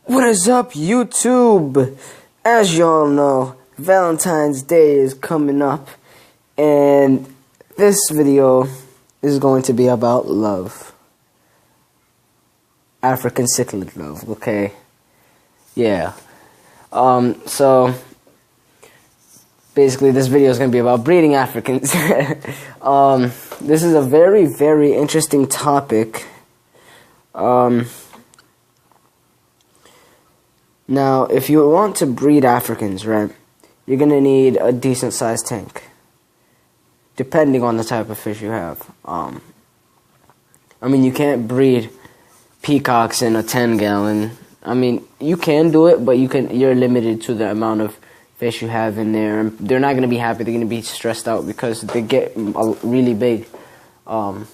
What is up, YouTube? As y'all know, Valentine's Day is coming up, and this video is going to be about love. African cichlid love, okay? Yeah. So basically this video is going to be about breeding Africans. This is a very, very interesting topic. Now, if you want to breed Africans, right, you're going to need a decent sized tank, depending on the type of fish you have. I mean, you can't breed peacocks in a 10-gallon. I mean, you can do it, but you're limited to the amount of fish you have in there. And they're not going to be happy. They're going to be stressed out because they get really big. So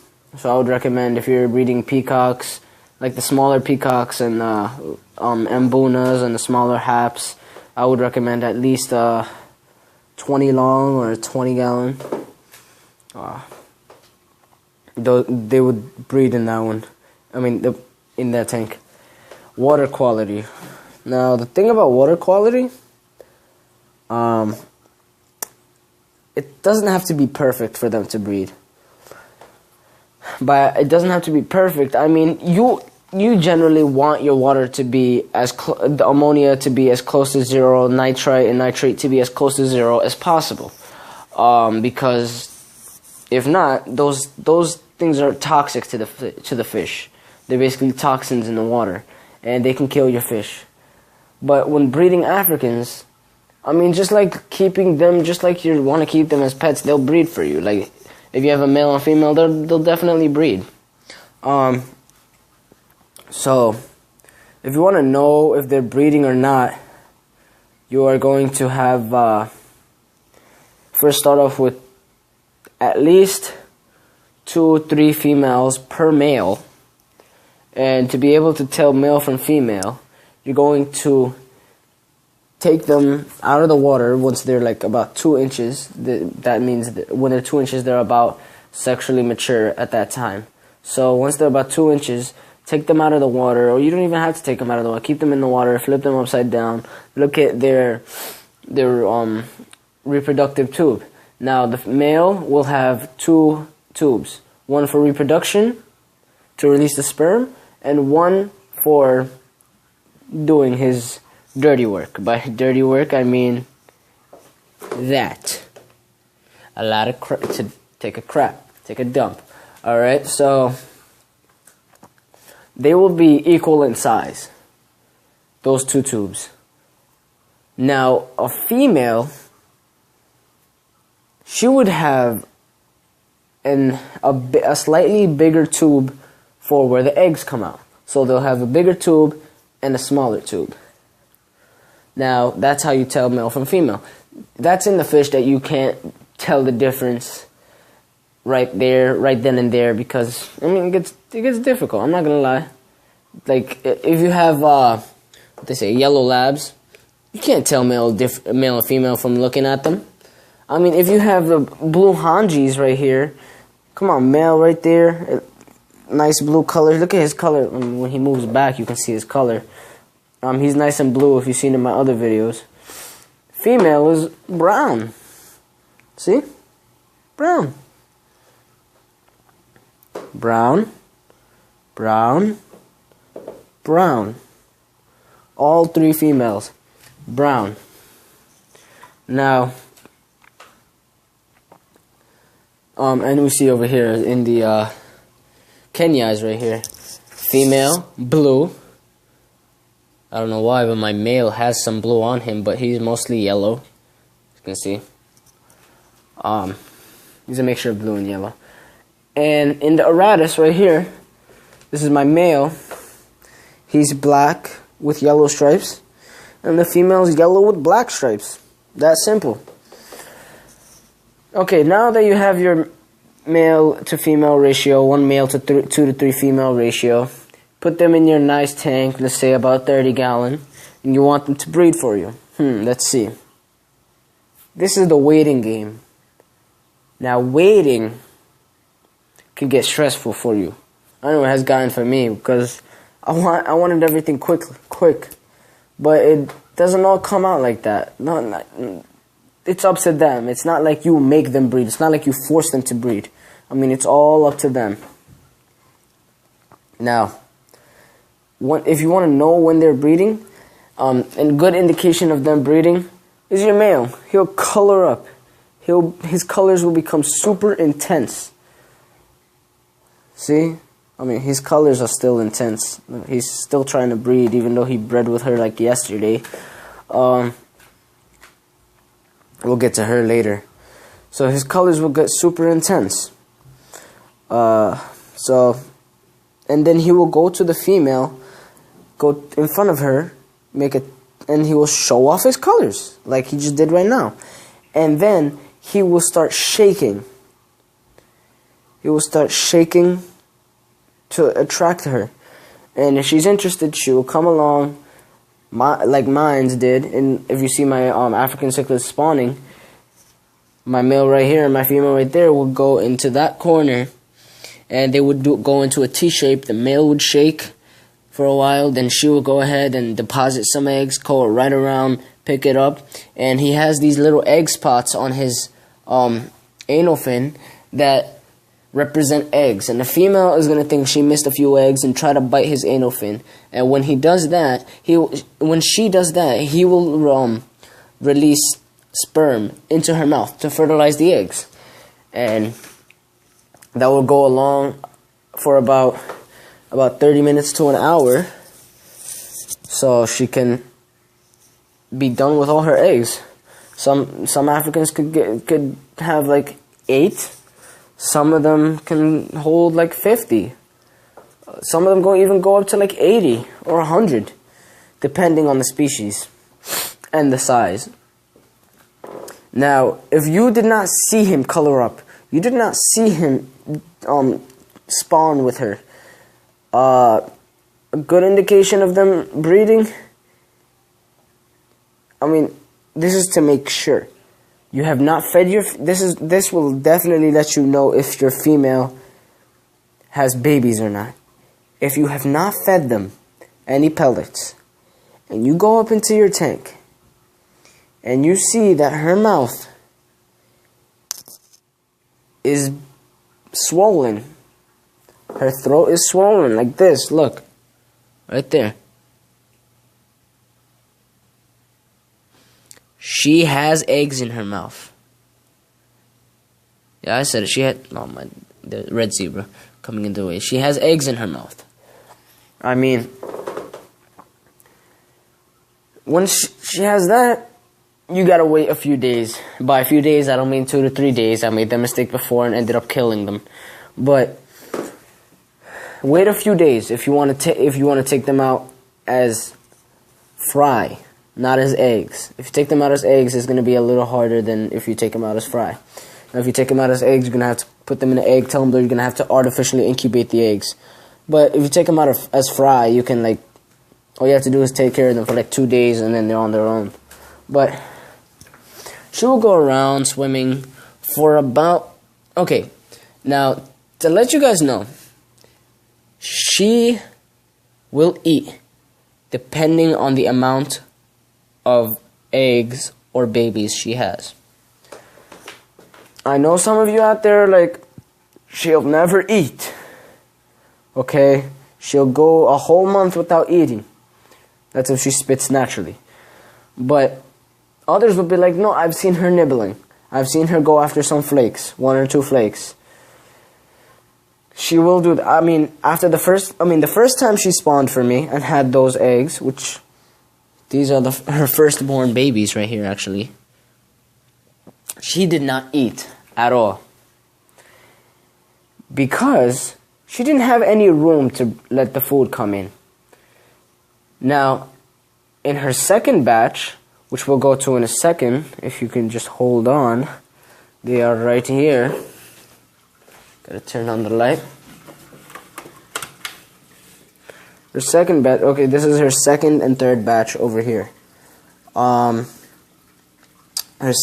I would recommend, if you're breeding peacocks, like the smaller peacocks and mbunas and the smaller haps, I would recommend at least 20 long or 20-gallon. They would breed in that one. I mean, in that tank. Water quality. Now, the thing about water quality, it doesn't have to be perfect for them to breed. But it doesn't have to be perfect. I mean, you generally want your water to be the ammonia to be as close to zero, nitrite and nitrate to be as close to zero as possible. Because if not, those things are toxic to the fish. They're basically toxins in the water, and they can kill your fish. But when breeding Africans, I mean, just like keeping them, just like you want to keep them as pets, they'll breed for you. Like, if you have a male and female, they'll definitely breed. So, if you want to know if they're breeding or not, you are going to have, first start off with at least 2 or 3 females per male. And to be able to tell male from female, you're going to take them out of the water once they're like about 2 inches. That means that when they're 2 inches, they're about sexually mature at that time. So once they're about 2 inches, take them out of the water, or you don't even have to take them out of the water. Keep them in the water, flip them upside down, look at their reproductive tube. Now, the male will have 2 tubes, one for reproduction to release the sperm, and one for doing his dirty work. By dirty work, I mean that. A lot of to take a crap, take a dump. Alright, so they will be equal in size, those 2 tubes. Now, a female, she would have a slightly bigger tube for where the eggs come out. So they'll have a bigger tube and a smaller tube. Now, that's how you tell male from female. That's in the fish that you can't tell the difference right then and there, because, I mean, it gets difficult. I'm not gonna lie. Like, if you have, what they say, yellow labs, you can't tell male and female from looking at them. I mean, if you have the blue Hanjis right here, come on, male right there, nice blue color. Look at his color. I mean, when he moves back, you can see his color. He's nice and blue if you've seen in my other videos. Female is brown. See? Brown. Brown. Brown. Brown. All 3 females. Brown. Now, and we see over here in the Kenya is right here. Female, blue. I don't know why, but my male has some blue on him, but he's mostly yellow. You can see. He's a mixture of blue and yellow. And in the Aratus right here, this is my male. He's black with yellow stripes, and the female's yellow with black stripes. That simple. Okay, now that you have your male to female ratio, 1 male to 2 to 3 female ratio, put them in your nice tank, let's say about 30-gallon, and you want them to breed for you. Let's see. This is the waiting game. Now, waiting can get stressful for you. I know it has gotten for me, because I wanted everything quick. but it doesn't all come out like that. No, it's up to them. It's not like you make them breed. It's not like you force them to breed. I mean, it's all up to them. Now, if you want to know when they're breeding, a good indication of them breeding is your male. He'll color up. His colors will become super intense. See? I mean, his colors are still intense. He's still trying to breed, even though he bred with her like yesterday. We'll get to her later. So his colors will get super intense. And then he will go to the female, go in front of her, and he will show off his colors, like he just did right now. And then he will start shaking. He will start shaking to attract her. And if she's interested, she will come along, like mine did. And if you see my African cichlids spawning, my male right here and my female right there will go into that corner, and they would go into a T shape. The male would shake for a while, then she will go ahead and deposit some eggs, go right around, pick it up, and he has these little egg spots on his anal fin that represent eggs, and the female is going to think she missed a few eggs and try to bite his anal fin. And when he does that, when she does that, he will release sperm into her mouth to fertilize the eggs, and that will go along for about 30 minutes to an hour, so she can be done with all her eggs. Some Africans could have like 8. Some of them can hold like 50. Some of them even go up to like 80 or 100, depending on the species and the size. Now, if you did not see him color up, you did not see him spawn with her, a good indication of them breeding, I mean, this is to make sure you have not fed your. This will definitely let you know if your female has babies or not. If you have not fed them any pellets, and you go up into your tank, and you see that her mouth is swollen, her throat is swollen like this, look, right there. She has eggs in her mouth. Yeah, I said it. She had the red zebra coming in the way. She has eggs in her mouth. I mean, when she has that, you gotta wait a few days. By a few days, I don't mean 2 to 3 days. I made that mistake before and ended up killing them. But wait a few days if you want to take them out as fry, not as eggs. If you take them out as eggs, it's going to be a little harder than if you take them out as fry. Now, if you take them out as eggs, you're going to have to put them in an egg tumbler. You're going to have to artificially incubate the eggs. But if you take them out as fry, you can, like, all you have to do is take care of them for like 2 days and then they're on their own. But she will go around swimming for about, okay, now to let you guys know, she will eat depending on the amount of eggs or babies she has. I know some of you out there like, she'll never eat. Okay? She'll go a whole month without eating. That's if she spits naturally. But others will be like, no, I've seen her nibbling. I've seen her go after some flakes, 1 or 2 flakes. She will do that. I mean, the first time she spawned for me and had those eggs, which these are her firstborn babies right here, actually. She did not eat at all because she didn't have any room to let the food come in. Now, in her second batch, which we'll go to in a second, if you can just hold on, they are right here. Gotta turn on the light. Her second batch, okay, this is her second and third batch over here. Her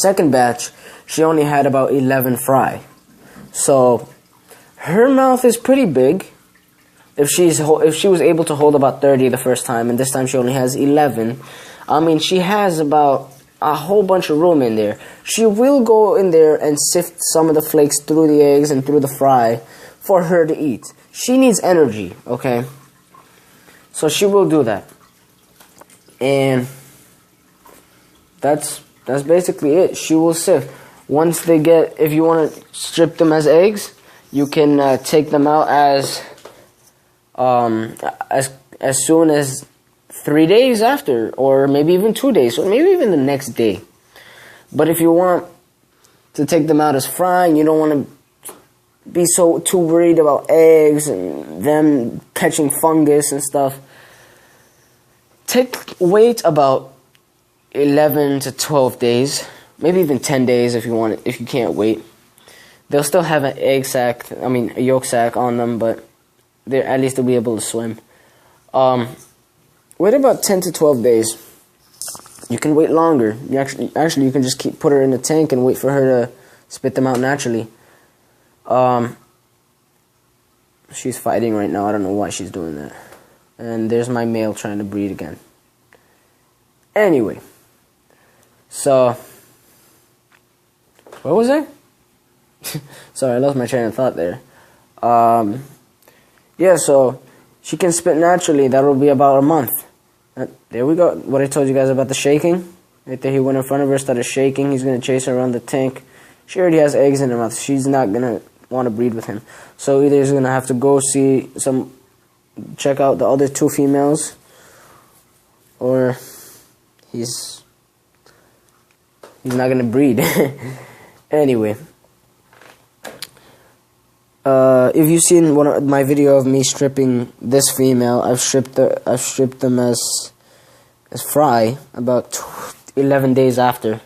second batch, she only had about 11 fry. So, her mouth is pretty big, if she was able to hold about 30 the first time, and this time she only has 11, I mean, she has about a whole bunch of room in there. She will go in there and sift some of the flakes through the eggs and through the fry for her to eat. She needs energy, okay? So she will do that. And that's basically it. She will sift. Once they get, if you want to strip them as eggs, you can take them out as soon as 3 days after, or maybe even 2 days, or maybe even the next day. But if you want to take them out as frying, you don't want to be too worried about eggs and them catching fungus and stuff. Wait about 11 to 12 days, maybe even 10 days if you want it, if you can't wait. They'll still have an a yolk sac on them, but at least they'll be able to swim. Wait about 10 to 12 days. You can wait longer. Actually, you can just put her in a tank and wait for her to spit them out naturally. She's fighting right now. I don't know why she's doing that. And there's my male trying to breed again. Anyway, so where was I? Sorry, I lost my train of thought there. Yeah, so she can spit naturally. That'll be about a month. There we go. What I told you guys about the shaking. Right there, he went in front of her, started shaking. He's going to chase her around the tank. She already has eggs in her mouth. She's not going to want to breed with him. So either he's going to have to go check out the other 2 females, or he's not going to breed. Anyway. If you've seen my video of me stripping this female, I've stripped them as fry about 11 days after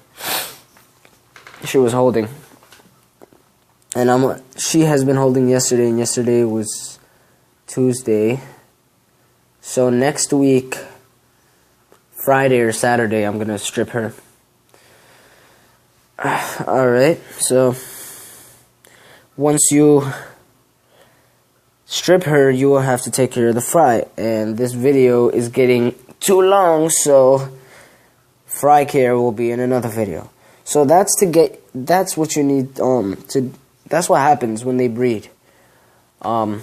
she was holding, and she has been holding yesterday, and yesterday was Tuesday. So next week, Friday or Saturday, I'm gonna strip her. All right, so once you strip her, you will have to take care of the fry. And this video is getting too long, so fry care will be in another video. So that's what you need that's what happens when they breed. So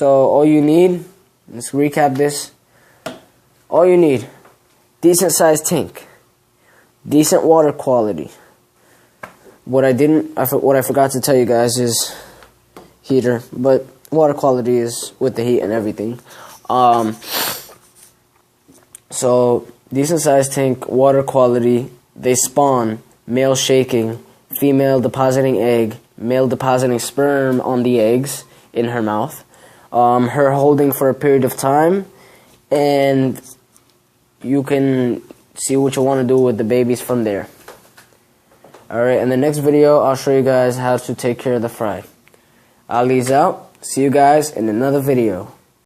all you need, let's recap this. All you need, decent sized tank, decent water quality. What I forgot to tell you guys is heater, but water quality is with the heat and everything. So decent sized tank, water quality. They spawn, male shaking, female depositing egg, male depositing sperm on the eggs in her mouth. Her holding for a period of time, and you can see what you want to do with the babies from there. Alright, in the next video, I'll show you guys how to take care of the fry. Ali's out. See you guys in another video.